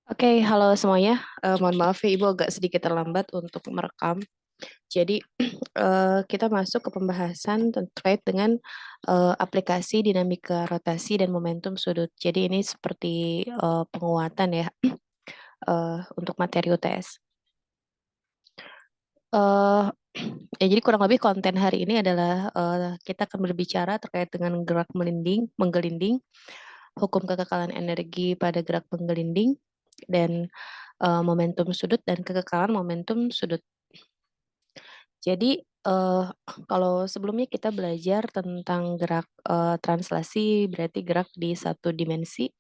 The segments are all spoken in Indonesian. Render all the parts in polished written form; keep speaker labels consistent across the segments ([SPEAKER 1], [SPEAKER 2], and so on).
[SPEAKER 1] Oke, halo semuanya. Mohon maaf ya, Ibu agak sedikit terlambat untuk merekam. Jadi, kita masuk ke pembahasan terkait dengan aplikasi dinamika rotasi dan momentum sudut. Jadi ini seperti penguatan ya untuk materi UTS. Eh, ya, jadi kurang lebih konten hari ini adalah kita akan berbicara terkait dengan gerak menggelinding, hukum kekekalan energi pada gerak menggelinding, dan momentum sudut dan kekekalan momentum sudut. Jadi, kalau sebelumnya kita belajar tentang gerak translasi, berarti gerak di satu dimensi,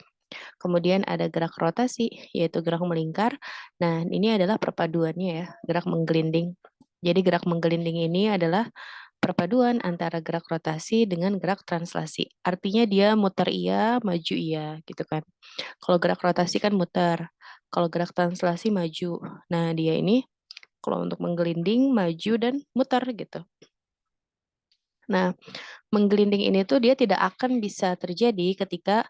[SPEAKER 1] kemudian ada gerak rotasi, yaitu gerak melingkar. Nah, ini adalah perpaduannya ya, gerak menggelinding. Jadi gerak menggelinding ini adalah perpaduan antara gerak rotasi dengan gerak translasi. Artinya dia muter iya, maju iya, gitu kan. Kalau gerak rotasi kan muter, kalau gerak translasi maju. Nah, dia ini kalau untuk menggelinding, maju, dan muter gitu. Nah, menggelinding ini tuh dia tidak akan bisa terjadi ketika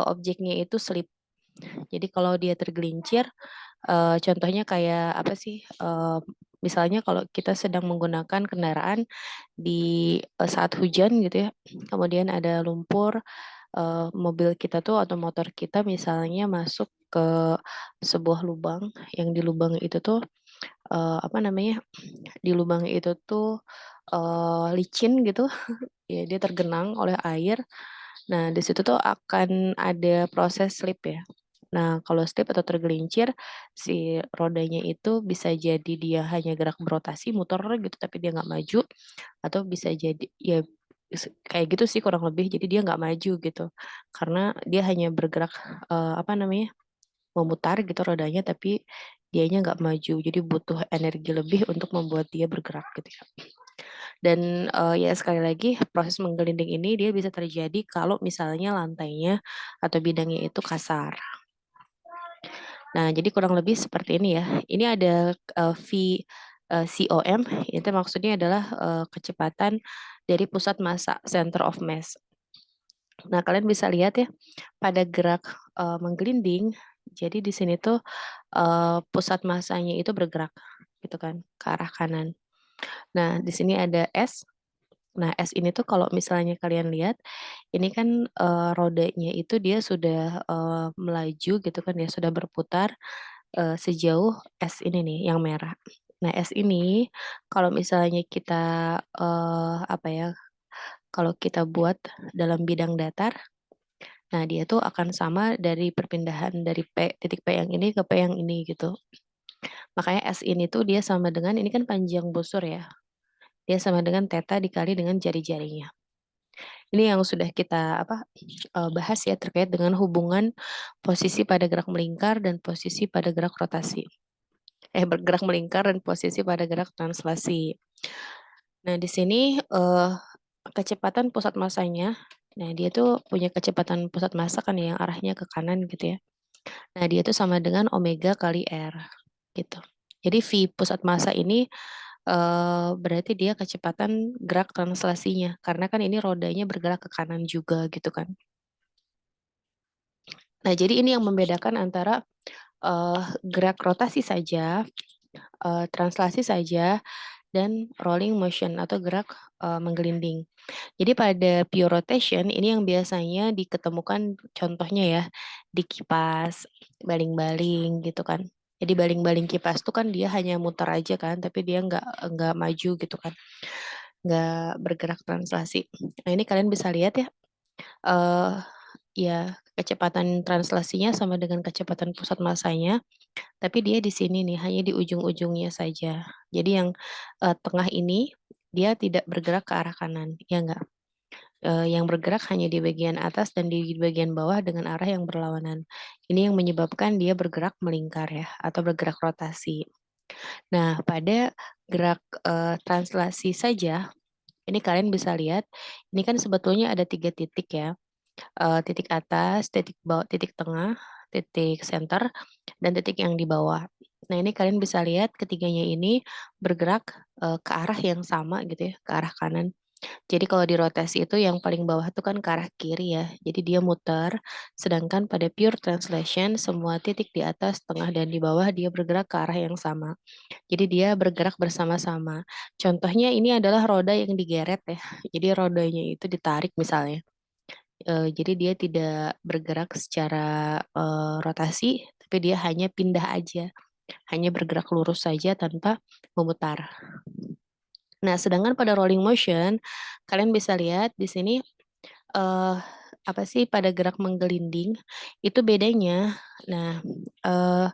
[SPEAKER 1] objeknya itu slip. Jadi kalau dia tergelincir, contohnya kayak apa sih? Misalnya kalau kita sedang menggunakan kendaraan di saat hujan gitu ya, kemudian ada lumpur, mobil kita tuh atau motor kita misalnya masuk ke sebuah lubang, yang di lubang itu tuh apa namanya? Di lubang itu tuh licin gitu, ya dia tergenang oleh air. Nah, di situ tuh akan ada proses slip ya. Nah, kalau slip atau tergelincir, si rodanya itu bisa jadi dia hanya gerak berotasi, muter gitu, tapi dia nggak maju, atau bisa jadi ya kayak gitu sih kurang lebih. Jadi dia nggak maju gitu, karena dia hanya bergerak apa namanya memutar gitu rodanya, tapi dianya nggak maju. Jadi butuh energi lebih untuk membuat dia bergerak gitu ya. Dan ya sekali lagi proses menggelinding ini dia bisa terjadi kalau misalnya lantainya atau bidangnya itu kasar. Nah, jadi kurang lebih seperti ini ya. Ini ada VCOM, itu maksudnya adalah kecepatan dari pusat massa, center of mass. Nah, kalian bisa lihat ya pada gerak menggelinding. Jadi di sini tuh pusat massanya itu bergerak gitu kan ke arah kanan. Nah, di sini ada S. Nah, S ini tuh kalau misalnya kalian lihat, ini kan rodanya itu dia sudah melaju gitu kan ya, sudah berputar sejauh S ini nih yang merah. Nah, S ini kalau misalnya kita apa ya, kalau kita buat dalam bidang datar, nah dia tuh akan sama dari perpindahan dari titik P yang ini ke P yang ini gitu. Makanya S ini tuh dia sama dengan, ini kan panjang busur ya, dia sama dengan theta dikali dengan jari-jarinya. Ini yang sudah kita bahas ya terkait dengan hubungan posisi pada gerak melingkar dan posisi pada gerak rotasi. Bergerak melingkar dan posisi pada gerak translasi. Nah, di sini kecepatan pusat massanya, nah dia tuh punya kecepatan pusat massa kan ya, yang arahnya ke kanan gitu ya. Nah, dia tuh sama dengan omega kali R gitu. Jadi V pusat massa ini berarti dia kecepatan gerak translasinya, karena kan ini rodanya bergerak ke kanan juga gitu kan. Nah, jadi ini yang membedakan antara gerak rotasi saja, translasi saja, dan rolling motion atau gerak menggelinding. Jadi pada pure rotation ini yang biasanya diketemukan contohnya ya di kipas, baling-baling gitu kan. Jadi baling-baling kipas tuh kan dia hanya muter aja kan, tapi dia nggak maju gitu kan, nggak bergerak translasi. Nah ini kalian bisa lihat ya, eh ya kecepatan translasinya sama dengan kecepatan pusat massanya, tapi dia di sini nih hanya di ujung-ujungnya saja. Jadi yang tengah ini dia tidak bergerak ke arah kanan, ya enggak? Yang bergerak hanya di bagian atas dan di bagian bawah dengan arah yang berlawanan. Ini yang menyebabkan dia bergerak melingkar ya, atau bergerak rotasi. Nah, pada gerak translasi saja, ini kalian bisa lihat, ini kan sebetulnya ada 3 titik ya, titik atas, titik bawah, titik tengah, titik center, dan titik yang di bawah. Nah, ini kalian bisa lihat ketiganya ini bergerak ke arah yang sama gitu ya, ke arah kanan. Jadi kalau di rotasi itu yang paling bawah itu kan ke arah kiri ya. Jadi dia muter, sedangkan pada pure translation semua titik di atas, tengah, dan di bawah dia bergerak ke arah yang sama. Jadi dia bergerak bersama-sama. Contohnya ini adalah roda yang digeret ya. Jadi rodanya itu ditarik misalnya. Jadi dia tidak bergerak secara rotasi, tapi dia hanya pindah aja, hanya bergerak lurus saja tanpa memutar. Nah, sedangkan pada rolling motion, kalian bisa lihat di sini eh apa sih pada gerak menggelinding itu bedanya. Nah, eh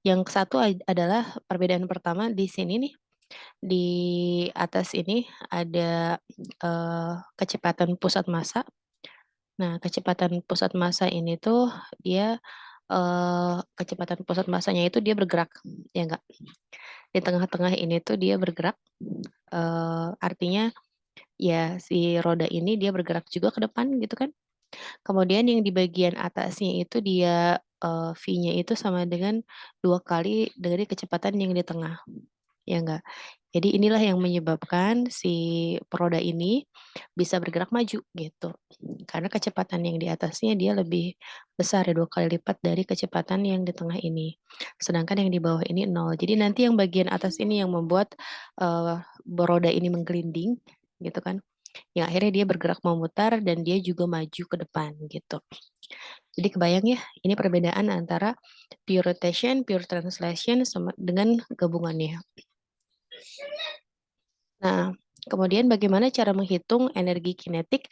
[SPEAKER 1] yang satu adalah perbedaan pertama di sini nih, di atas ini ada kecepatan pusat massa. Nah, kecepatan pusat massa ini tuh dia kecepatan pusat massanya itu dia bergerak, ya enggak? Di tengah-tengah ini tuh dia bergerak, artinya ya si roda ini dia bergerak juga ke depan gitu kan. Kemudian yang di bagian atasnya itu dia V-nya itu sama dengan 2 kali dari kecepatan yang di tengah, ya enggak? Jadi inilah yang menyebabkan si roda ini bisa bergerak maju gitu. Karena kecepatan yang di atasnya dia lebih besar ya 2 kali lipat dari kecepatan yang di tengah ini. Sedangkan yang di bawah ini nol. Jadi nanti yang bagian atas ini yang membuat roda ini menggelinding gitu kan. Yang akhirnya dia bergerak memutar dan dia juga maju ke depan gitu. Jadi kebayang ya, ini perbedaan antara pure rotation, pure translation dengan gabungannya. Nah, kemudian bagaimana cara menghitung energi kinetik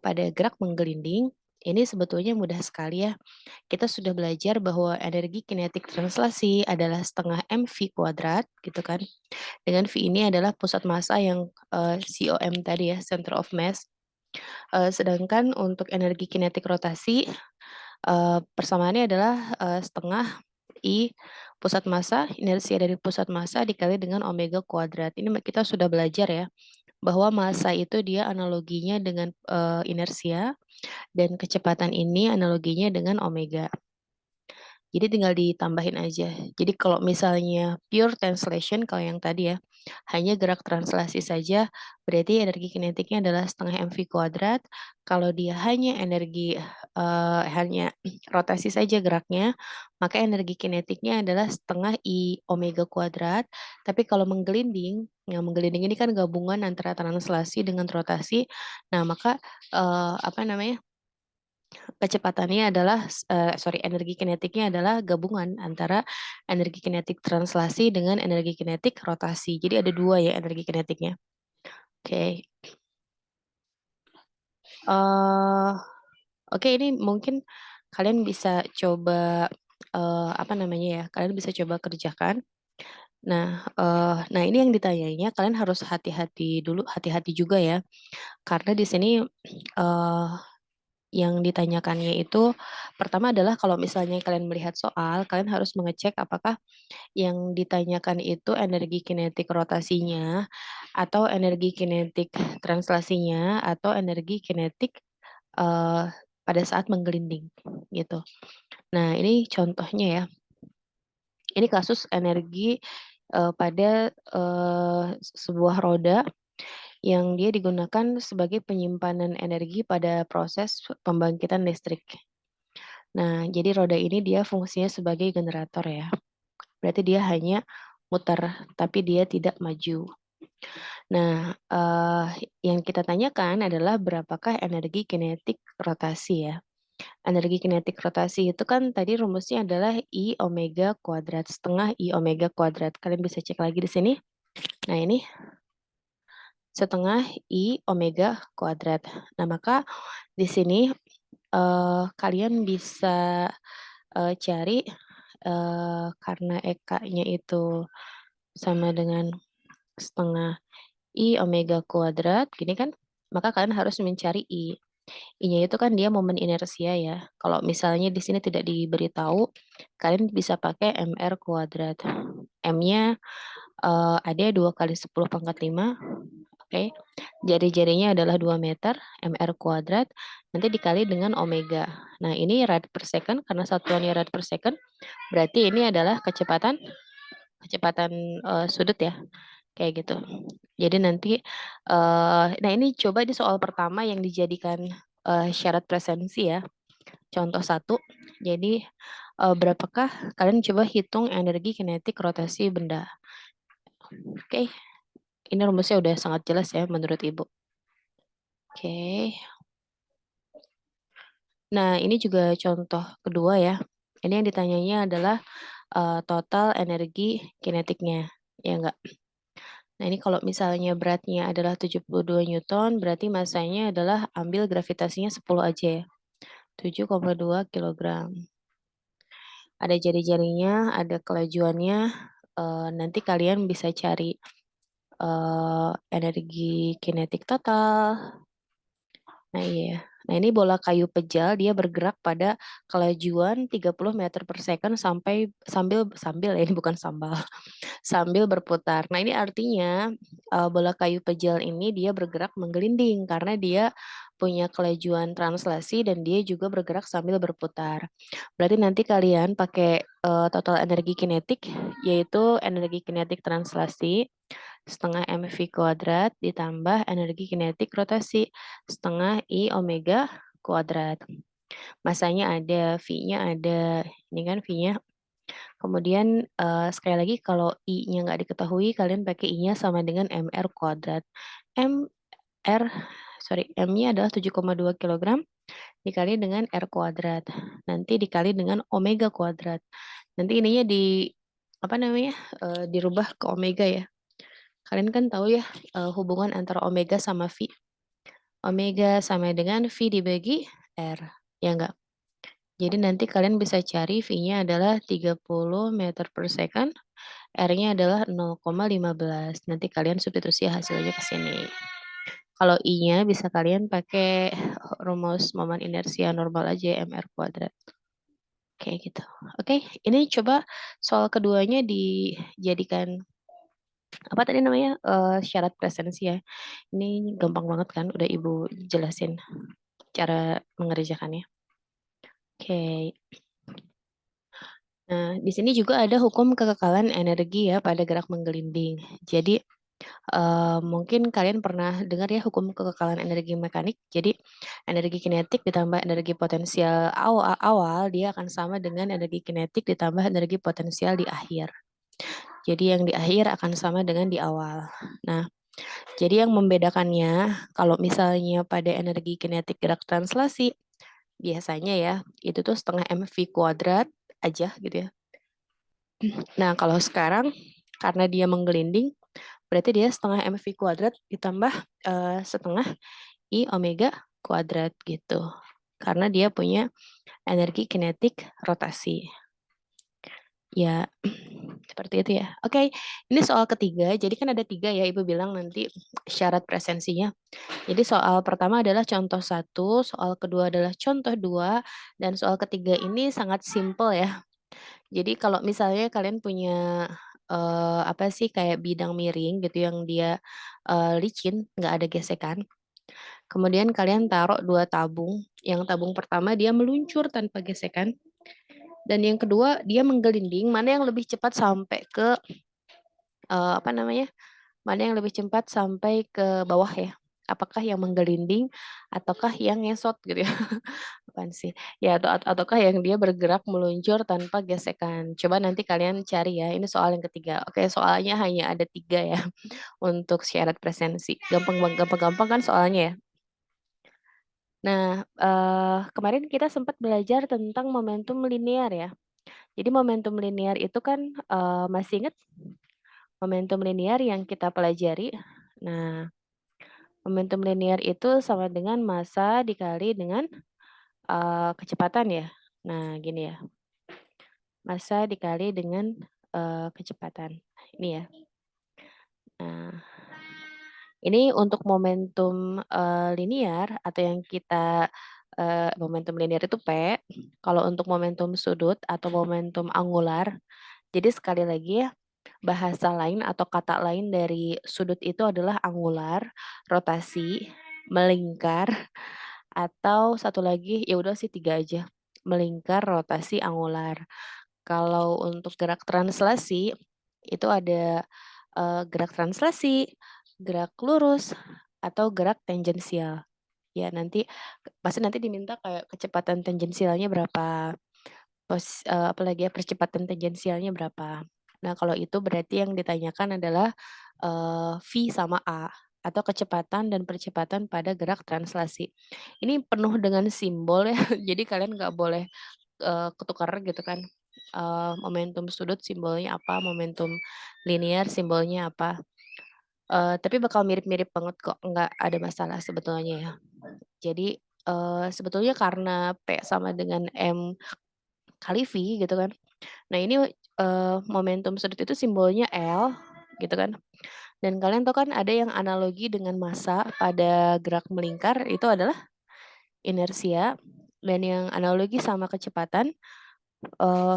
[SPEAKER 1] pada gerak menggelinding? Ini sebetulnya mudah sekali ya. Kita sudah belajar bahwa energi kinetik translasi adalah setengah mv kuadrat, gitu kan. Dengan V ini adalah pusat massa yang COM tadi ya, center of mass. Sedangkan untuk energi kinetik rotasi, persamaannya adalah setengah I pusat massa, inersia dari pusat massa dikali dengan omega kuadrat. Ini kita sudah belajar ya, bahwa massa itu dia analoginya dengan inersia, dan kecepatan ini analoginya dengan omega. Jadi tinggal ditambahin aja. Jadi kalau misalnya pure translation, kalau yang tadi ya, hanya gerak translasi saja, berarti energi kinetiknya adalah setengah mv kuadrat. Kalau dia hanya hanya rotasi saja geraknya, maka energi kinetiknya adalah setengah I omega kuadrat. Tapi kalau menggelinding, yang menggelinding ini kan gabungan antara translasi dengan rotasi. Nah, maka apa namanya? Kecepatannya adalah energi kinetiknya adalah gabungan antara energi kinetik translasi dengan energi kinetik rotasi. Jadi ada dua ya energi kinetiknya. Oke. eh Oke, ini mungkin kalian bisa coba apa namanya ya? Kalian bisa coba kerjakan. Nah ini yang ditanyainya kalian harus hati-hati dulu, hati-hati juga ya. Karena di sini eh yang ditanyakannya itu pertama adalah kalau misalnya kalian melihat soal, kalian harus mengecek apakah yang ditanyakan itu energi kinetik rotasinya atau energi kinetik translasinya atau energi kinetik eh, pada saat menggelinding gitu. Nah, ini contohnya ya. Ini kasus energi pada sebuah roda yang dia digunakan sebagai penyimpanan energi pada proses pembangkitan listrik. Nah, jadi roda ini dia fungsinya sebagai generator ya. Berarti dia hanya muter, tapi dia tidak maju. Nah, yang kita tanyakan adalah berapakah energi kinetik rotasi ya. Energi kinetik rotasi itu kan tadi rumusnya adalah I omega kuadrat, setengah I omega kuadrat. Kalian bisa cek lagi di sini. Nah, ini setengah I omega kuadrat. Nah, maka di sini kalian bisa cari karena EK-nya itu sama dengan setengah I omega kuadrat, gini kan? Maka kalian harus mencari I. I-nya itu kan dia momen inersia ya. Kalau misalnya di sini tidak diberitahu, kalian bisa pakai MR kuadrat. M-nya ada 2 kali 10 pangkat 5. Oke. Jari-jarinya adalah 2 meter, MR kuadrat, nanti dikali dengan omega. Nah, ini rad per second, karena satuannya rad per second, berarti ini adalah kecepatan sudut ya. kayak gitu. Jadi nanti, nah ini coba di soal pertama yang dijadikan syarat presensi ya. Contoh satu, jadi berapakah kalian coba hitung energi kinetik rotasi benda. Oke, ini rumusnya udah sangat jelas ya menurut Ibu. Oke. Nah, ini juga contoh kedua ya. Ini yang ditanyanya adalah total energi kinetiknya, ya enggak? Nah, ini kalau misalnya beratnya adalah 72 Newton, berarti masanya adalah ambil gravitasinya 10 aja ya. 7,2 kilogram. Ada jari-jarinya, ada kelajuannya. Nanti kalian bisa cari energi kinetik total. Nah, iya. Nah, ini bola kayu pejal dia bergerak pada kelajuan 30 meter per second sambil ya, ini bukan sambal, sambil berputar. Nah, ini artinya bola kayu pejal ini dia bergerak menggelinding karena dia punya kelajuan translasi dan dia juga bergerak sambil berputar. Berarti nanti kalian pakai total energi kinetik, yaitu energi kinetik translasi setengah mv kuadrat ditambah energi kinetik rotasi setengah I omega kuadrat. Masanya ada, V-nya ada, ini kan V-nya. Kemudian sekali lagi kalau I-nya nggak diketahui, kalian pakai I-nya sama dengan mr kuadrat. M-nya adalah 7,2 kilogram dikali dengan R kuadrat. Nanti dikali dengan omega kuadrat. Nanti ininya apa namanya, dirubah ke omega ya. Kalian kan tahu ya hubungan antara omega sama V. Omega sama dengan V dibagi R. Ya enggak? Jadi nanti kalian bisa cari V-nya adalah 30 meter per second. R-nya adalah 0,15. Nanti kalian substitusi hasilnya ke sini. Kalau I-nya bisa kalian pakai rumus momen inersia normal aja mr kuadrat. Kayak gitu. Oke, ini coba soal keduanya dijadikan apa tadi namanya syarat presensi ya. Ini gampang banget kan, udah Ibu jelasin cara mengerjakannya. Oke. Nah, di sini juga ada hukum kekekalan energi ya pada gerak menggelinding. Jadi mungkin kalian pernah dengar ya hukum kekekalan energi mekanik. Jadi energi kinetik ditambah energi potensial awal dia akan sama dengan energi kinetik ditambah energi potensial di akhir. Jadi yang di akhir akan sama dengan di awal. Nah, jadi yang membedakannya kalau misalnya pada energi kinetik gerak translasi biasanya ya itu tuh setengah mv kuadrat aja gitu ya. Nah, kalau sekarang karena dia menggelinding berarti dia setengah mv kuadrat ditambah setengah I omega kuadrat gitu. Karena dia punya energi kinetik rotasi. Ya, seperti itu ya. Oke, ini soal ketiga. Jadi kan ada 3 ya, Ibu bilang nanti syarat presensinya. Jadi soal pertama adalah contoh 1, soal kedua adalah contoh 2, dan soal ketiga ini sangat simple ya. Jadi kalau misalnya kalian punya apa sih kayak bidang miring gitu yang dia licin, nggak ada gesekan. Kemudian kalian taruh 2 tabung. Yang tabung pertama dia meluncur tanpa gesekan. Dan yang kedua dia menggelinding, mana yang lebih cepat sampai ke apa namanya? Mana yang lebih cepat sampai ke bawah ya? Apakah yang menggelinding ataukah yang ngesot gitu ya? Apaan sih? Ya ataukah yang dia bergerak meluncur tanpa gesekan. Coba nanti kalian cari ya. Ini soal yang ketiga. Oke, soalnya hanya ada 3 ya untuk syarat presensi. Gampang-gampang kan soalnya ya. Nah, kemarin kita sempat belajar tentang momentum linear ya. Jadi momentum linear itu kan masih ingat momentum linear yang kita pelajari? Nah, momentum linear itu sama dengan massa dikali dengan kecepatan ya. Nah, gini ya. Massa dikali dengan kecepatan. Ini ya. Nah, ini untuk momentum linear atau yang kita momentum linear itu P. Kalau untuk momentum sudut atau momentum angular, jadi sekali lagi ya, bahasa lain atau kata lain dari sudut itu adalah angular, rotasi, melingkar, atau satu lagi ya udah sih 3 aja. Melingkar, rotasi, angular. Kalau untuk gerak translasi itu ada gerak translasi, gerak lurus, atau gerak tangensial. Ya nanti pasti nanti diminta kayak kecepatan tangensialnya berapa, apalagi ya percepatan tangensialnya berapa. Nah kalau itu berarti yang ditanyakan adalah, V sama A, atau kecepatan dan percepatan pada gerak translasi. Ini penuh dengan simbol ya, jadi kalian nggak boleh, ketukar gitu kan, momentum sudut simbolnya apa, momentum linear simbolnya apa, tapi bakal mirip-mirip banget kok, nggak ada masalah sebetulnya ya. Jadi, sebetulnya karena P sama dengan M kali V gitu kan. Nah ini, momentum sudut itu simbolnya L gitu kan, dan kalian tahu kan ada yang analogi dengan massa pada gerak melingkar itu adalah inersia, dan yang analogi sama kecepatan, eee,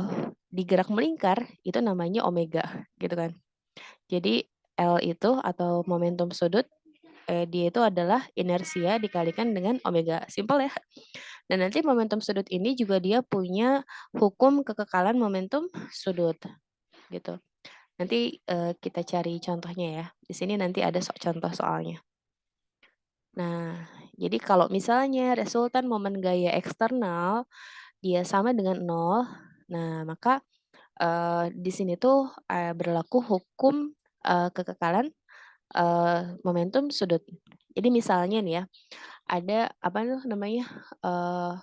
[SPEAKER 1] di gerak melingkar itu namanya omega gitu kan. Jadi L itu atau momentum sudut, dia itu adalah inersia dikalikan dengan omega, simpel ya. Dan nanti momentum sudut ini juga dia punya hukum kekekalan momentum sudut, gitu. Nanti, kita cari contohnya ya. Di sini nanti ada contoh soalnya. Nah, jadi kalau misalnya resultan momen gaya eksternal dia sama dengan nol, nah maka, di sini tuh, berlaku hukum, kekekalan, momentum sudut. Jadi misalnya nih ya, ada apa tuh namanya, eee,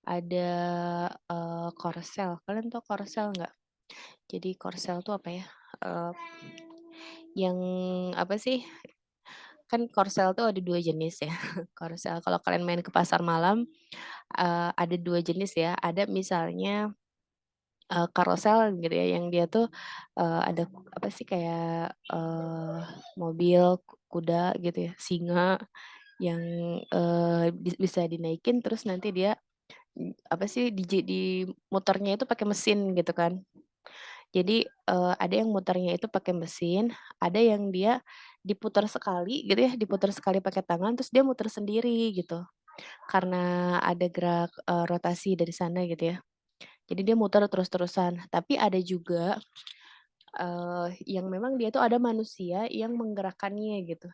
[SPEAKER 1] ada, korsel. Kalian tahu korsel nggak? Jadi korsel tuh apa ya, eee, yang apa sih, kan korsel tuh ada 2 jenis ya, korsel. Kalau kalian main ke pasar malam, ada 2 jenis ya. Ada misalnya, karosel gitu ya, yang dia tuh, ada apa sih, kayak, mobil, kuda gitu ya, singa yang, bisa dinaikin terus nanti dia, apa sih, di muternya itu pakai mesin gitu kan. Jadi, ada yang muternya itu pakai mesin, ada yang dia diputar sekali gitu ya, diputar sekali pakai tangan, terus dia muter sendiri gitu. Karena ada gerak, rotasi dari sana gitu ya. Jadi dia muter terus-terusan. Tapi ada juga, yang memang dia tuh ada manusia yang menggerakkannya gitu.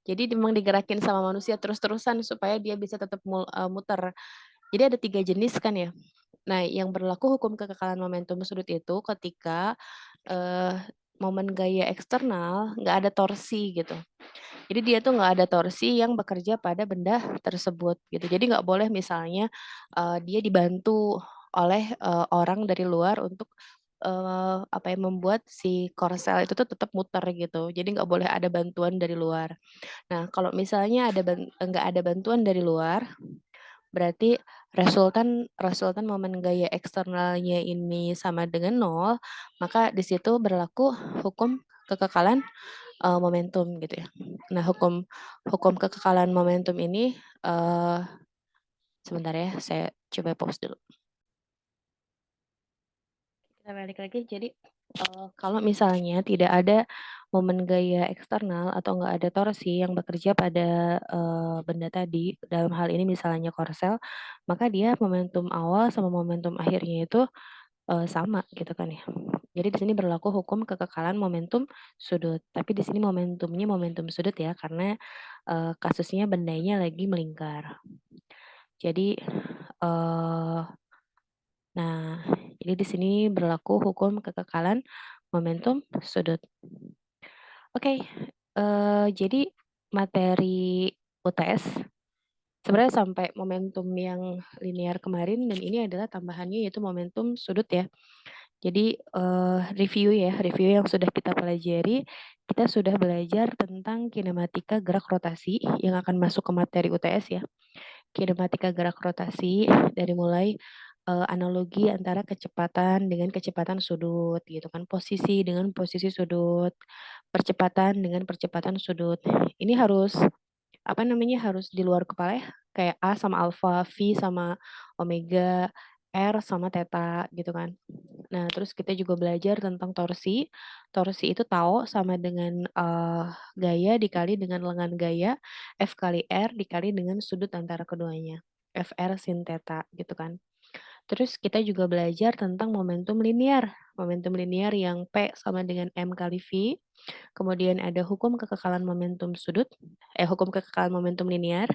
[SPEAKER 1] Jadi memang digerakin sama manusia terus-terusan supaya dia bisa tetap muter. Jadi ada 3 jenis kan ya. Nah, yang berlaku hukum kekekalan momentum sudut itu ketika, eee, momen gaya eksternal nggak ada torsi gitu. Jadi dia tuh nggak ada torsi yang bekerja pada benda tersebut gitu. Jadi nggak boleh misalnya, dia dibantu oleh, orang dari luar untuk, apa ya, membuat si korsel itu tuh tetap muter gitu. Jadi nggak boleh ada bantuan dari luar. Nah, kalau misalnya nggak ada bantuan dari luar, berarti resultan resultan momen gaya eksternalnya ini sama dengan nol, maka di situ berlaku hukum kekekalan, momentum gitu ya. Nah, hukum hukum kekekalan momentum ini, sebentar ya, saya coba pause dulu. Kita balik lagi, jadi, kalau misalnya tidak ada momen gaya eksternal atau nggak ada torsi yang bekerja pada, benda tadi, dalam hal ini misalnya korsel, maka dia momentum awal sama momentum akhirnya itu, sama gitu kan ya. Jadi di sini berlaku hukum kekekalan momentum sudut, tapi di sini momentumnya momentum sudut ya, karena, kasusnya bendanya lagi melingkar. Jadi, nah, jadi di sini berlaku hukum kekekalan momentum sudut. Oke, jadi materi UTS sebenarnya sampai momentum yang linear kemarin dan ini adalah tambahannya yaitu momentum sudut ya. Jadi, review yang sudah kita pelajari, kita sudah belajar tentang kinematika gerak rotasi yang akan masuk ke materi UTS ya. Kinematika gerak rotasi dari mulai, analogi antara kecepatan dengan kecepatan sudut gitu kan, posisi dengan posisi sudut, percepatan dengan percepatan sudut. Ini harus, apa namanya, harus di luar kepala ya, kayak A sama alfa, V sama omega, R sama theta gitu kan. Nah, terus kita juga belajar tentang torsi. Torsi itu tau sama dengan, gaya dikali dengan lengan gaya, F kali R dikali dengan sudut antara keduanya, FR sin theta gitu kan. Terus kita juga belajar tentang momentum linear. Momentum linear yang P sama dengan M kali V. Kemudian ada hukum kekekalan momentum sudut, hukum kekekalan momentum linear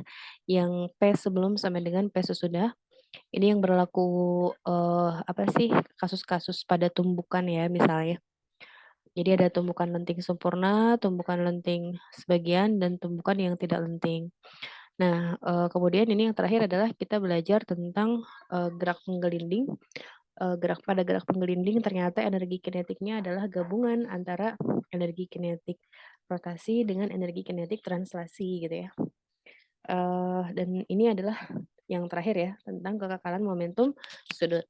[SPEAKER 1] yang P sebelum sama dengan P sesudah. Ini yang berlaku apa sih kasus-kasus pada tumbukan ya misalnya. Jadi ada tumbukan lenting sempurna, tumbukan lenting sebagian, dan tumbukan yang tidak lenting. Nah, kemudian ini yang terakhir adalah kita belajar tentang gerak menggelinding. Gerak penggelinding ternyata energi kinetiknya adalah gabungan antara energi kinetik rotasi dengan energi kinetik translasi gitu ya. Dan ini adalah yang terakhir ya tentang kekekalan momentum sudut.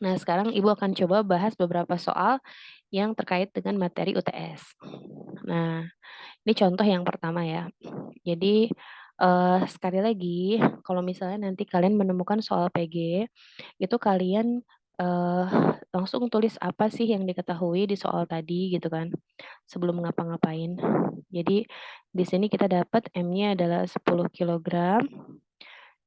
[SPEAKER 1] Nah, sekarang Ibu akan coba bahas beberapa soal yang terkait dengan materi UTS. Nah, ini contoh yang pertama ya. Jadi, sekali lagi kalau misalnya nanti kalian menemukan soal PG, itu kalian, langsung tulis apa sih yang diketahui di soal tadi gitu kan, sebelum ngapa-ngapain. Jadi di sini kita dapat M-nya adalah 10 kilogram.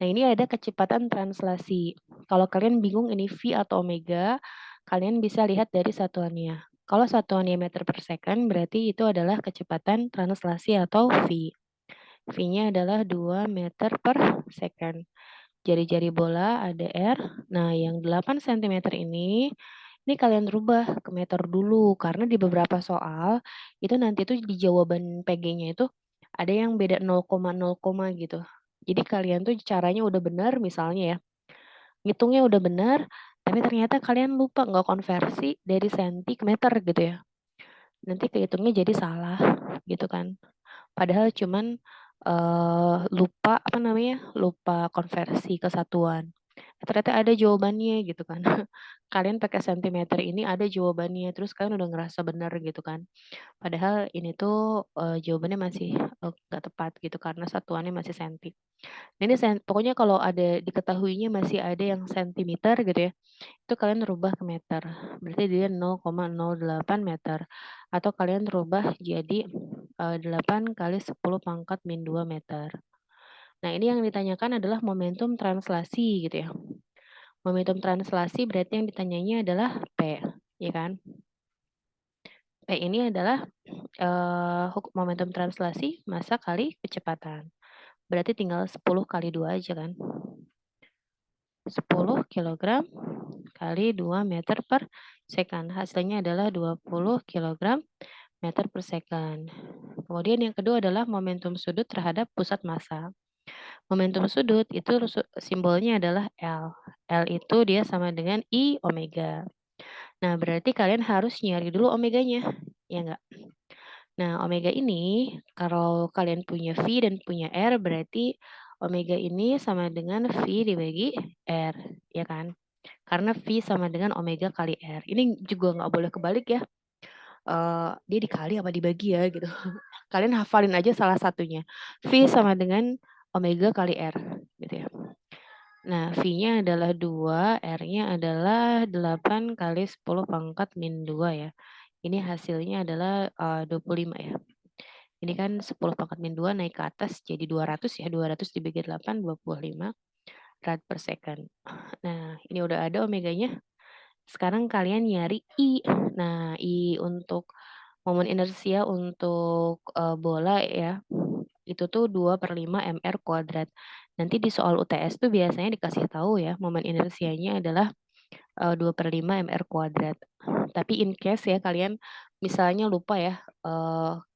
[SPEAKER 1] Nah, ini ada kecepatan translasi. Kalau kalian bingung ini V atau omega, kalian bisa lihat dari satuannya. Kalau satuannya meter per second, berarti itu adalah kecepatan translasi atau V. V-nya adalah 2 meter per second. Jari-jari bola ada R. Nah, yang 8 cm ini kalian rubah ke meter dulu. Karena di beberapa soal, itu nanti tuh di jawaban PG-nya itu ada yang beda 0, gitu. Jadi kalian tuh caranya udah benar misalnya ya, ngitungnya udah benar, tapi ternyata kalian lupa nggak konversi dari senti ke meter gitu ya. Nanti kehitungnya jadi salah gitu kan. Padahal cuman, lupa apa namanya, lupa konversi ke satuan. Ternyata ada jawabannya gitu kan. Kalian pakai sentimeter ini ada jawabannya, terus kalian udah ngerasa benar gitu kan. Padahal ini tuh, jawabannya masih, nggak tepat gitu karena satuannya masih senti. Nah ini pokoknya kalau ada diketahuinya masih ada yang sentimeter gitu ya, itu kalian rubah ke meter, berarti dia 0,08 meter, atau kalian rubah jadi 8 kali 10 pangkat min 2 meter. Nah ini yang ditanyakan adalah momentum translasi gitu ya. Momentum translasi berarti yang ditanyanya adalah P, ya kan? P ini adalah momentum translasi massa kali kecepatan. Berarti tinggal 10 kali 2 aja kan. 10 kilogram kali 2 meter per second. Hasilnya adalah 20 kilogram meter per second. Kemudian yang kedua adalah momentum sudut terhadap pusat massa. Momentum sudut itu simbolnya adalah L. L itu dia sama dengan I omega. Nah, berarti kalian harus nyari dulu omeganya, ya enggak? Nah, omega ini kalau kalian punya V dan punya R berarti omega ini sama dengan V dibagi R, ya kan? Karena V sama dengan omega kali R. Ini juga nggak boleh kebalik ya. Dia dikali apa dibagi ya gitu. Kalian hafalin aja salah satunya. V sama dengan omega kali R gitu ya. Nah, V-nya adalah 2, R-nya adalah 8 kali 10 pangkat min 2 ya. Ini hasilnya adalah 25 ya. Ini kan 10 pangkat min 2 naik ke atas jadi 200 ya. 200 dibagi 8, 25 rad per second. Nah, ini udah ada omeganya. Sekarang kalian nyari I. Nah, I untuk momen inersia untuk bola ya, itu tuh 2/5 mr kuadrat. Nanti di soal UTS tuh biasanya dikasih tahu ya, momen inersianya adalah 2/5 mr kuadrat. Tapi in case ya kalian misalnya lupa ya,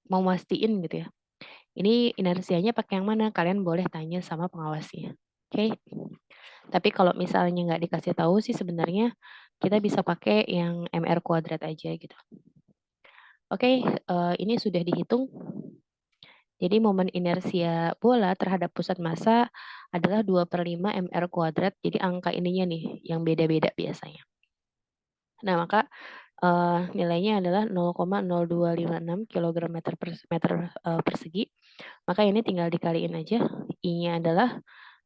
[SPEAKER 1] mau mastiin gitu ya, ini inersianya pakai yang mana? Kalian boleh tanya sama pengawasnya. Oke. Tapi kalau misalnya nggak dikasih tahu sih sebenarnya kita bisa pakai yang mr kuadrat aja gitu. Oke, ini sudah dihitung. Jadi momen inersia bola terhadap pusat massa adalah 2/5 mr kuadrat. Jadi angka ininya nih yang beda-beda biasanya. Nah, maka nilainya adalah 0,0256 kilogram meter persegi. Maka ini tinggal dikaliin aja. I-nya adalah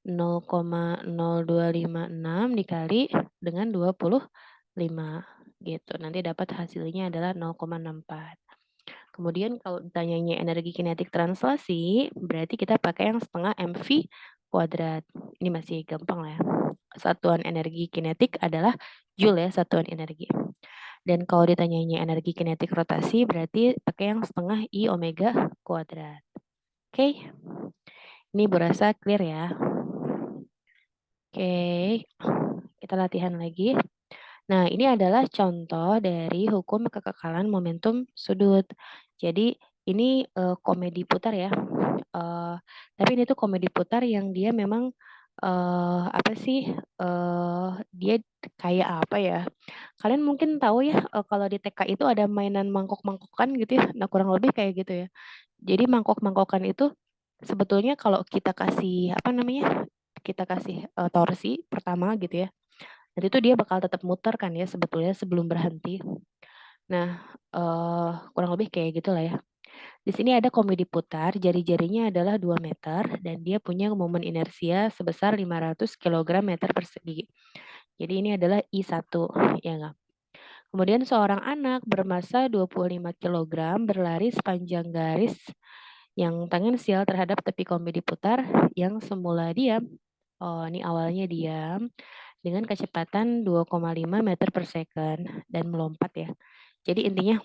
[SPEAKER 1] 0,0256 dikali dengan 25 gitu. Nanti dapat hasilnya adalah 0,64. Kemudian kalau ditanyanya energi kinetik translasi, berarti kita pakai yang setengah MV kuadrat. Ini masih gampang lah ya. Satuan energi kinetik adalah Joule ya, satuan energi. Dan kalau ditanyanya energi kinetik rotasi, berarti pakai yang setengah I omega kuadrat. Oke, ini berasa clear ya. Oke, kita latihan lagi. Nah, ini adalah contoh dari hukum kekekalan momentum sudut. Jadi, ini komedi putar ya. Tapi ini tuh komedi putar yang dia memang apa sih? Dia kayak apa ya? Kalian mungkin tahu ya kalau di TK itu ada mainan mangkok-mangkokan gitu ya. Nah, kurang lebih kayak gitu ya. Jadi mangkok-mangkokan itu sebetulnya kalau kita kasih apa namanya? Kita kasih torsi pertama gitu ya. Nanti tuh dia bakal tetap muter kan ya sebetulnya sebelum berhenti. Nah, kurang lebih kayak gitulah ya. Di sini ada komedi putar, jari-jarinya adalah 2 meter dan dia punya momen inersia sebesar 500 kg meter persegi. Jadi ini adalah I1, ya enggak? Kemudian seorang anak bermasa 25 kg berlari sepanjang garis yang tangensial terhadap tepi komedi putar yang semula diam. Oh, ini awalnya diam dengan kecepatan 2,5 meter per second dan melompat ya. Jadi intinya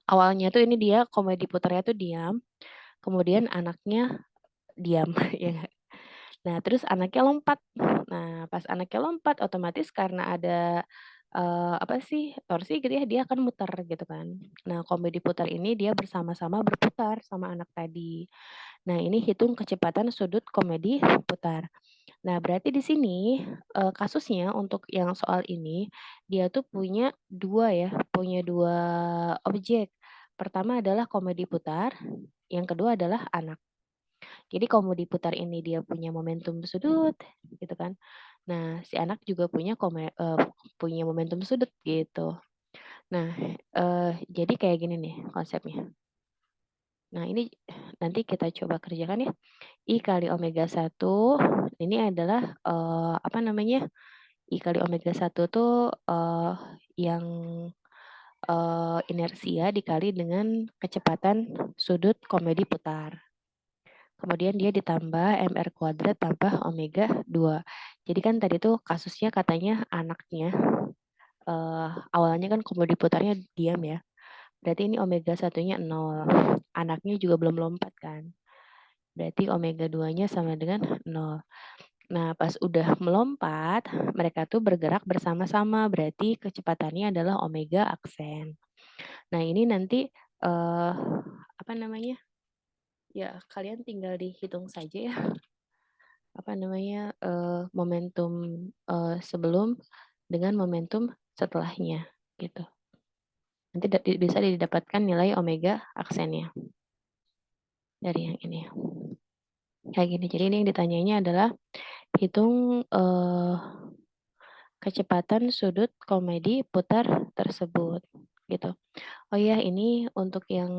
[SPEAKER 1] awalnya tuh ini dia komedi putarnya tuh diam, kemudian anaknya diam ya nggak? Nah, terus anaknya lompat. Nah, pas anaknya lompat otomatis karena ada apa sih torsi gitu ya, dia akan muter gitu kan. Nah, komedi putar ini dia bersama-sama berputar sama anak tadi. Nah, ini hitung kecepatan sudut komedi putar. Nah, berarti di sini kasusnya untuk yang soal ini dia tuh punya dua ya, punya dua objek. Pertama adalah komedi putar, yang kedua adalah anak. Jadi komedi putar ini dia punya momentum sudut, gitu kan. Nah, si anak juga punya momentum sudut gitu. Nah, jadi kayak gini nih konsepnya. Nah, ini nanti kita coba kerjakan ya. I kali omega 1 ini adalah apa namanya? I kali omega 1 tuh yang inersia dikali dengan kecepatan sudut komedi putar. Kemudian dia ditambah mr kuadrat tambah omega 2. Jadi kan tadi tuh kasusnya katanya anaknya awalnya kan komedi putarnya diam ya. Berarti ini omega satunya 0. Anaknya juga belum lompat kan. Berarti omega 2-nya sama dengan 0. Nah, pas udah melompat, mereka tuh bergerak bersama-sama. Berarti kecepatannya adalah omega aksen. Nah, ini nanti apa namanya? Ya, kalian tinggal dihitung saja ya. Apa namanya? Momentum sebelum dengan momentum setelahnya gitu. Nanti bisa didapatkan nilai omega aksennya dari yang ini. Kayak gini. Jadi ini yang ditanyanya adalah hitung kecepatan sudut komedi putar tersebut gitu. Oh ya, ini untuk yang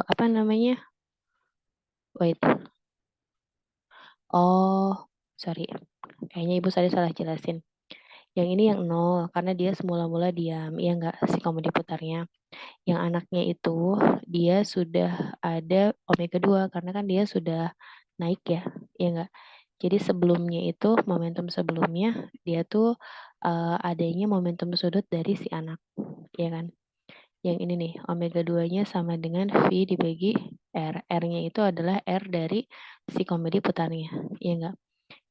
[SPEAKER 1] apa namanya? Wait. Oh, sorry. Kayaknya Ibu tadi salah jelasin. Yang ini yang 0 karena dia semula-mula diam, ya enggak si komedi putarnya. Yang anaknya itu dia sudah ada omega 2 karena kan dia sudah naik ya, ya enggak? Jadi sebelumnya itu momentum sebelumnya dia tuh adanya momentum sudut dari si anak, ya kan? Yang ini nih, omega 2-nya sama dengan V dibagi R. R-nya itu adalah R dari si komedi putarnya, ya enggak?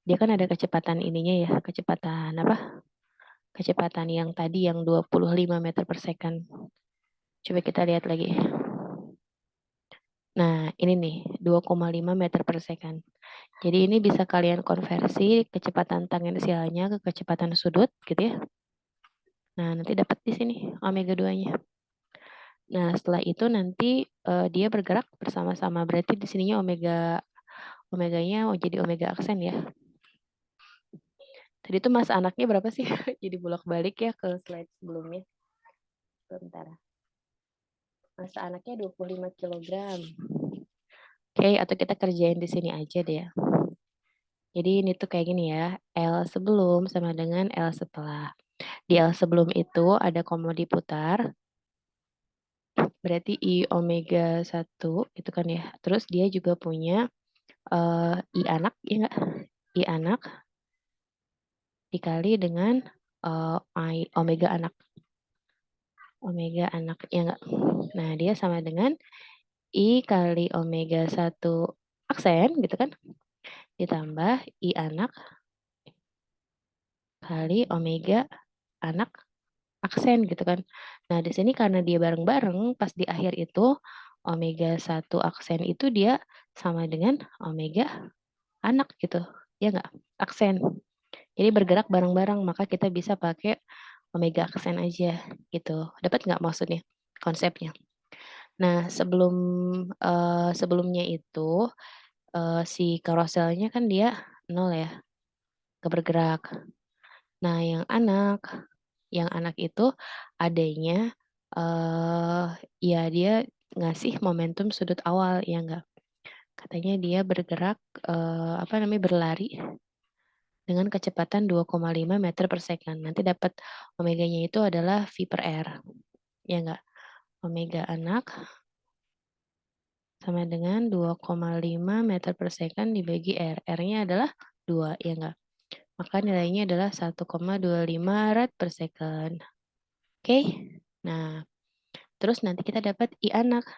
[SPEAKER 1] Dia kan ada kecepatan ininya ya, kecepatan apa? Kecepatan yang tadi yang 25 meter per second. Coba kita lihat lagi. Nah, ini nih, 2,5 meter per second. Jadi ini bisa kalian konversi kecepatan tangensialnya ke kecepatan sudut gitu ya. Nah, nanti dapat di sini omega 2-nya. Nah, setelah itu nanti dia bergerak bersama-sama. Berarti di sininya omeganya jadi omega aksen ya. Tadi itu mas anaknya berapa sih? Jadi bolak-balik ya ke slide sebelumnya. Bentar. Masa anaknya 25 kg. Oke, atau kita kerjain di sini aja deh. Jadi ini tuh kayak gini ya. L sebelum sama dengan L setelah. Di L sebelum itu ada komodi putar. Berarti I omega 1 itu kan ya. Terus dia juga punya I anak, ya nggak? I anak dikali dengan I omega anak. Omega anak, ya nggak? Nah, dia sama dengan I kali omega 1 aksen, gitu kan? Ditambah I anak kali omega anak aksen, gitu kan. Nah, di sini karena dia bareng-bareng, pas di akhir itu, omega 1 aksen itu dia sama dengan omega anak, gitu. Ya nggak? Aksen. Jadi bergerak bareng-bareng, maka kita bisa pakai omega aksen aja, gitu. Dapat nggak maksudnya? Konsepnya. Nah, sebelumnya itu si karuselnya kan dia nol ya, nggak bergerak. Nah, yang anak itu adanya ya dia ngasih momentum sudut awal, ya enggak? Katanya dia bergerak apa namanya berlari dengan kecepatan 2,5 meter per second. Nanti dapat omeganya itu adalah V per R, ya enggak? Omega anak sama dengan 2,5 meter per second dibagi R. R-nya adalah 2, ya enggak? Maka nilainya adalah 1,25 rad per second. Oke? Nah, terus nanti kita dapat I anak.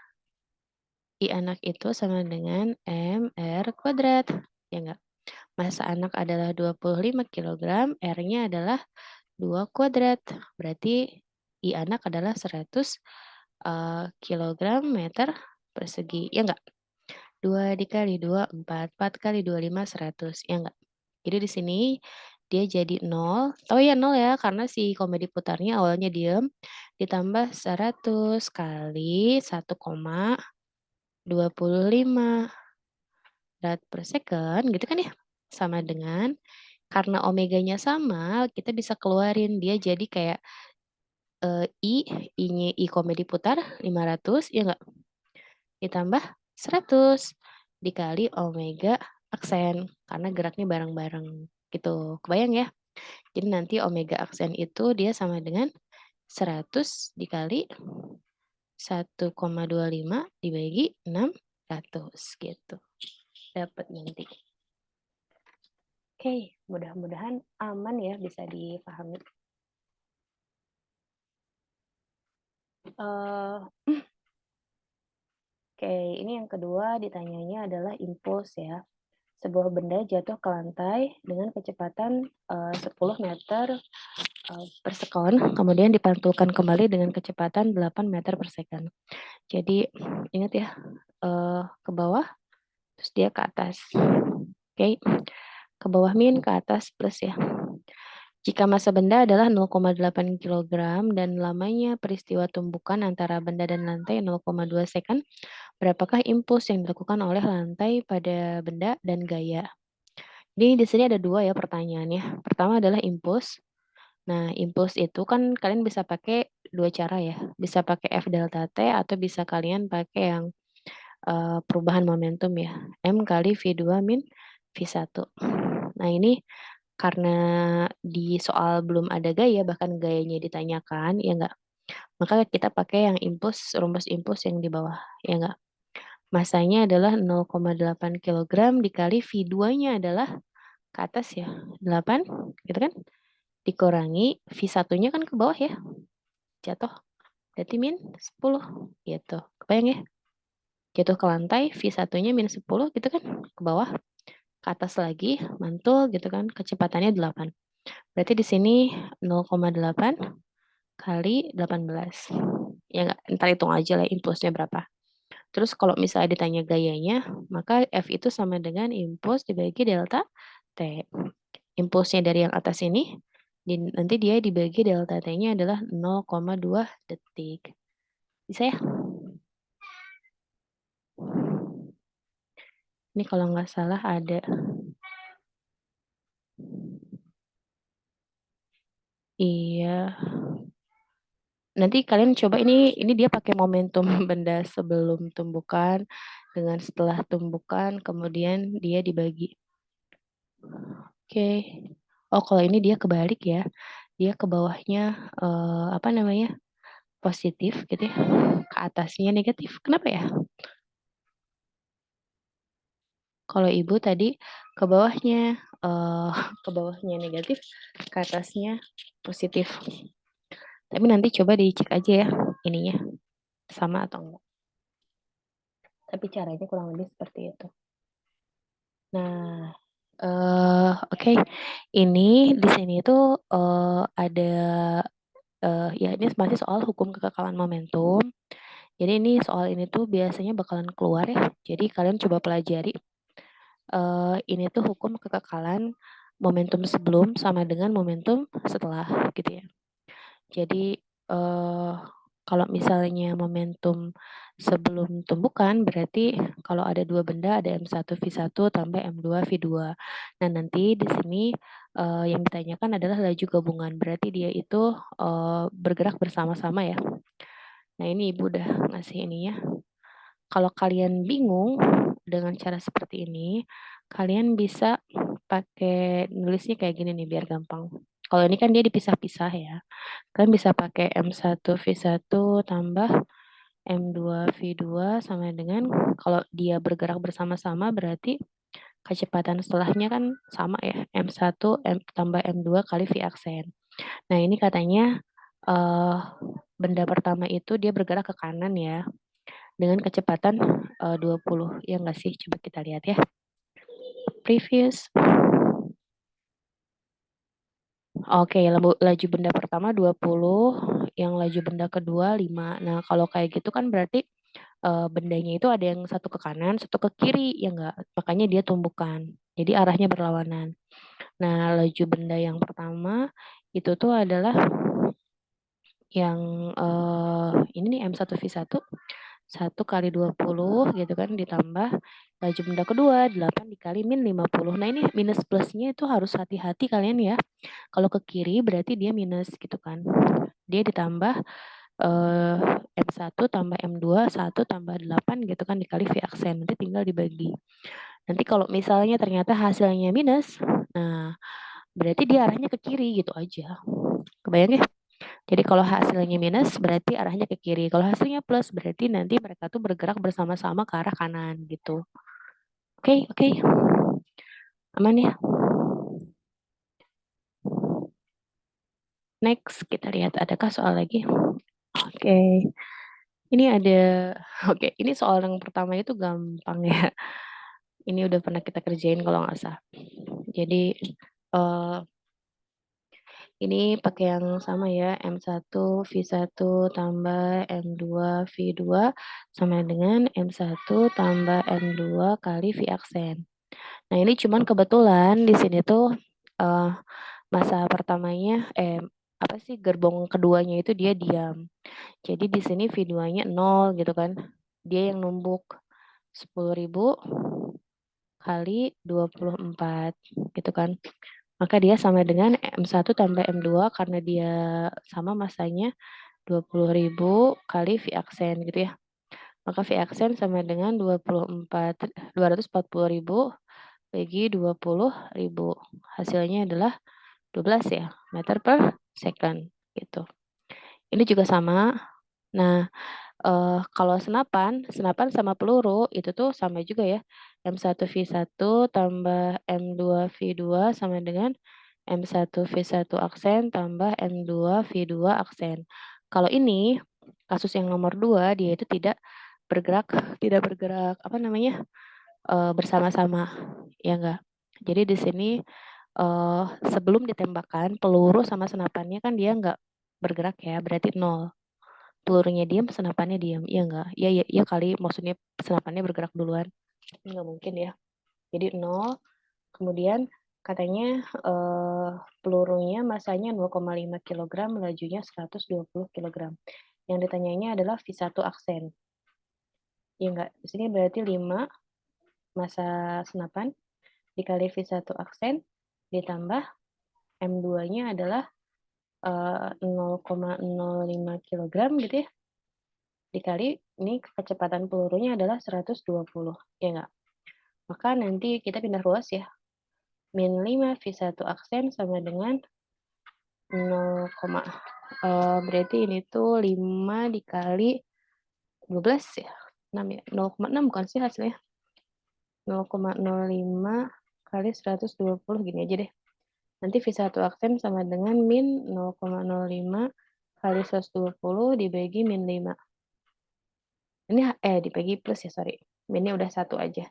[SPEAKER 1] I anak itu sama dengan MR kuadrat. Ya enggak? Massa anak adalah 25 kg, R-nya adalah 2 kuadrat. Berarti I anak adalah 100 kilogram meter persegi. Ya enggak? 2 dikali 2, 4. 4 kali 2, 5, 100. Ya enggak? Jadi di sini dia jadi 0. Oh ya 0 ya, karena si komedi putarnya awalnya diem. Ditambah 100 kali 1,25 rad per second, gitu kan ya? Sama dengan, karena omeganya sama, kita bisa keluarin dia jadi kayak I-nya I komedi putar 500, ya enggak? Ditambah 100 dikali omega aksen, karena geraknya bareng-bareng gitu. Kebayang ya? Jadi nanti omega aksen itu dia sama dengan 100 dikali 1,25 dibagi 600 gitu. Dapat nanti. Oke, mudah-mudahan aman ya, bisa dipahami. Oke, ini yang kedua ditanyanya adalah impuls ya. Sebuah benda jatuh ke lantai dengan kecepatan 10 meter per sekon, kemudian dipantulkan kembali dengan kecepatan 8 meter per second. Jadi ingat ya, ke bawah, terus dia ke atas. Oke, ke bawah min, ke atas plus ya. Jika massa benda adalah 0,8 kg dan lamanya peristiwa tumbukan antara benda dan lantai 0,2 second, berapakah impuls yang dilakukan oleh lantai pada benda dan gaya? Jadi di sini ada dua ya pertanyaannya. Pertama adalah impuls. Nah, impuls itu kan kalian bisa pakai dua cara ya. Bisa pakai F delta T atau bisa kalian pakai yang perubahan momentum ya. M kali V2 min V1. Nah, ini karena di soal belum ada gaya, bahkan gayanya ditanyakan, ya enggak? Maka kita pakai yang impuls, rumus impuls yang di bawah, ya enggak? Masanya adalah 0,8 kg dikali V2-nya adalah ke atas ya, 8, gitu kan? Dikurangi V1-nya kan ke bawah ya, jatuh. Berarti min 10, gitu. Kebayang ya? Jatuh ke lantai, V1-nya min 10 gitu kan, ke bawah. Ke atas lagi, mantul gitu kan, kecepatannya 8. Berarti di sini 0,8 kali 18. Ya nggak, ntar hitung aja lah impulsnya berapa. Terus kalau misalnya ditanya gayanya, maka F itu sama dengan impuls dibagi delta T. Impulsnya dari yang atas ini, nanti dia dibagi delta T-nya adalah 0,2 detik. Bisa ya? Ini kalau nggak salah ada. Iya. Nanti kalian coba ini dia pakai momentum benda sebelum tumbukan dengan setelah tumbukan, kemudian dia dibagi. Oke. Oh, kalau ini dia kebalik ya. Dia ke bawahnya apa namanya? Positif gitu ya. Ke atasnya negatif. Kenapa ya? Kalau ibu tadi ke bawahnya ke bawahnya negatif, ke atasnya positif. Tapi nanti coba dicek aja ya ininya sama atau enggak. Tapi caranya kurang lebih seperti itu. Nah, oke. Ini di sini tuh ada ya ini masih soal hukum kekekalan momentum. Jadi ini soal ini tuh biasanya bakalan keluar ya. Jadi kalian coba pelajari. Ini tuh hukum kekekalan momentum sebelum sama dengan momentum setelah gitu ya. Jadi kalau misalnya momentum sebelum tumbukan berarti kalau ada dua benda ada M1V1 tambah M2V2. Nah, nanti di sini yang ditanyakan adalah laju gabungan. Berarti dia itu bergerak bersama-sama ya. Nah, ini Ibu udah ngasih ininya. Kalau kalian bingung dengan cara seperti ini, kalian bisa pakai nulisnya kayak gini nih biar gampang. Kalau ini kan dia dipisah-pisah ya. Kalian bisa pakai M1V1 tambah M2V2 sama dengan kalau dia bergerak bersama-sama berarti kecepatan setelahnya kan sama ya. M1 tambah M2 kali V aksen. Nah, ini katanya benda pertama itu dia bergerak ke kanan ya dengan kecepatan 20. Ya nggak sih? Coba kita lihat ya. Previous. Oke, laju benda pertama 20, yang laju benda kedua 5. Nah, kalau kayak gitu kan berarti bendanya itu ada yang satu ke kanan, satu ke kiri, ya enggak? Makanya dia tumbukan. Jadi arahnya berlawanan. Nah, laju benda yang pertama itu tuh adalah yang ini nih M1V1 1 kali 20 gitu kan ditambah laju benda kedua 8 dikali min 50. Nah, ini minus plusnya itu harus hati-hati kalian ya. Kalau ke kiri berarti dia minus gitu kan. Dia ditambah M1 tambah M2 1 tambah 8 gitu kan dikali V aksen. Nanti tinggal dibagi. Nanti kalau misalnya ternyata hasilnya minus, nah berarti dia arahnya ke kiri gitu aja. Kebayang ya? Jadi kalau hasilnya minus berarti arahnya ke kiri. Kalau hasilnya plus berarti nanti mereka tuh bergerak bersama-sama ke arah kanan gitu. Oke, oke. Aman ya? Next, kita lihat adakah soal lagi? Oke. Ini ada oke, ini soal yang pertama itu gampang ya. Ini udah pernah kita kerjain kalau nggak salah. Jadi eh ini pakai yang sama ya, M1V1 tambah M2V2 sama dengan M1 tambah M2 kali V aksen. Nah, ini cuman kebetulan di sini tuh eh, masa pertamanya apa sih gerbong keduanya itu dia diam. Jadi di sini V2-nya 0 gitu kan. Dia yang numbuk 10.000 kali 24 gitu kan. Maka dia sama dengan M1 tambah M2 karena dia sama masanya 20.000 kali V aksen gitu ya. Maka V aksen sama dengan 240.000 bagi 20.000. Hasilnya adalah 12 ya, meter per second gitu. Ini juga sama. Nah, kalau senapan sama peluru itu tuh sama juga ya. M1V1 tambah M2V2 sama dengan M1V1 aksen tambah M2V2 aksen. Kalau ini kasus yang nomor 2 dia itu bergerak tidak bergerak apa namanya bersama-sama ya enggak. Jadi di sini sebelum ditembakkan peluru sama senapannya kan dia enggak bergerak ya berarti 0. Pelurunya diam, senapannya diam. Iya enggak? Iya, iya, iya kali maksudnya senapannya bergerak duluan. Enggak mungkin ya. Jadi 0. Kemudian katanya pelurunya masanya 0,5 kg, lajunya 120 kg. Yang ditanyanya adalah V1 aksen. Iya enggak? Di sini berarti 5 masa senapan dikali V1 aksen ditambah M2-nya adalah 0,05 kg gitu ya. Dikali ini kecepatan pelurunya adalah 120, ya enggak? Maka nanti kita pindah ruas ya. Min 5 V1 aksen sama dengan 0, berarti ini tuh 5 dikali 12 ya. 6 ya. 0,6 bukan sih hasilnya? 0,05 kali 120 gini aja deh. Nanti V1 aksen sama dengan min 0,05 kali 120 dibagi min 5. Ini dibagi plus ya, sorry. Minnya udah 1 aja.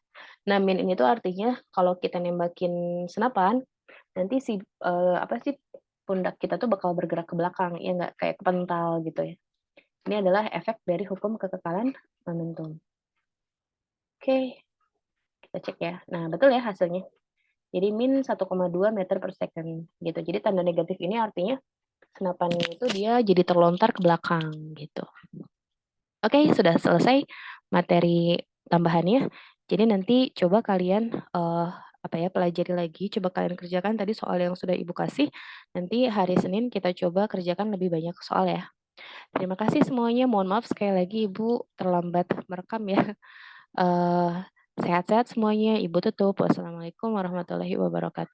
[SPEAKER 1] Nah, min ini tuh artinya kalau kita nembakin senapan, nanti si apa sih, pundak kita tuh bakal bergerak ke belakang, ya nggak? Kayak kepental gitu ya. Ini adalah efek dari hukum kekekalan momentum. Oke, kita cek ya. Nah, betul ya hasilnya. Jadi min 1,2 meter per second gitu. Jadi tanda negatif ini artinya senapannya itu dia jadi terlontar ke belakang gitu. Oke, sudah selesai materi tambahannya. Jadi nanti coba kalian pelajari lagi, coba kalian kerjakan tadi soal yang sudah Ibu kasih. Nanti hari Senin kita coba kerjakan lebih banyak soal ya. Terima kasih semuanya. Mohon maaf sekali lagi Ibu terlambat merekam ya. Sehat-sehat semuanya. Ibu tutup. Wassalamualaikum warahmatullahi wabarakatuh.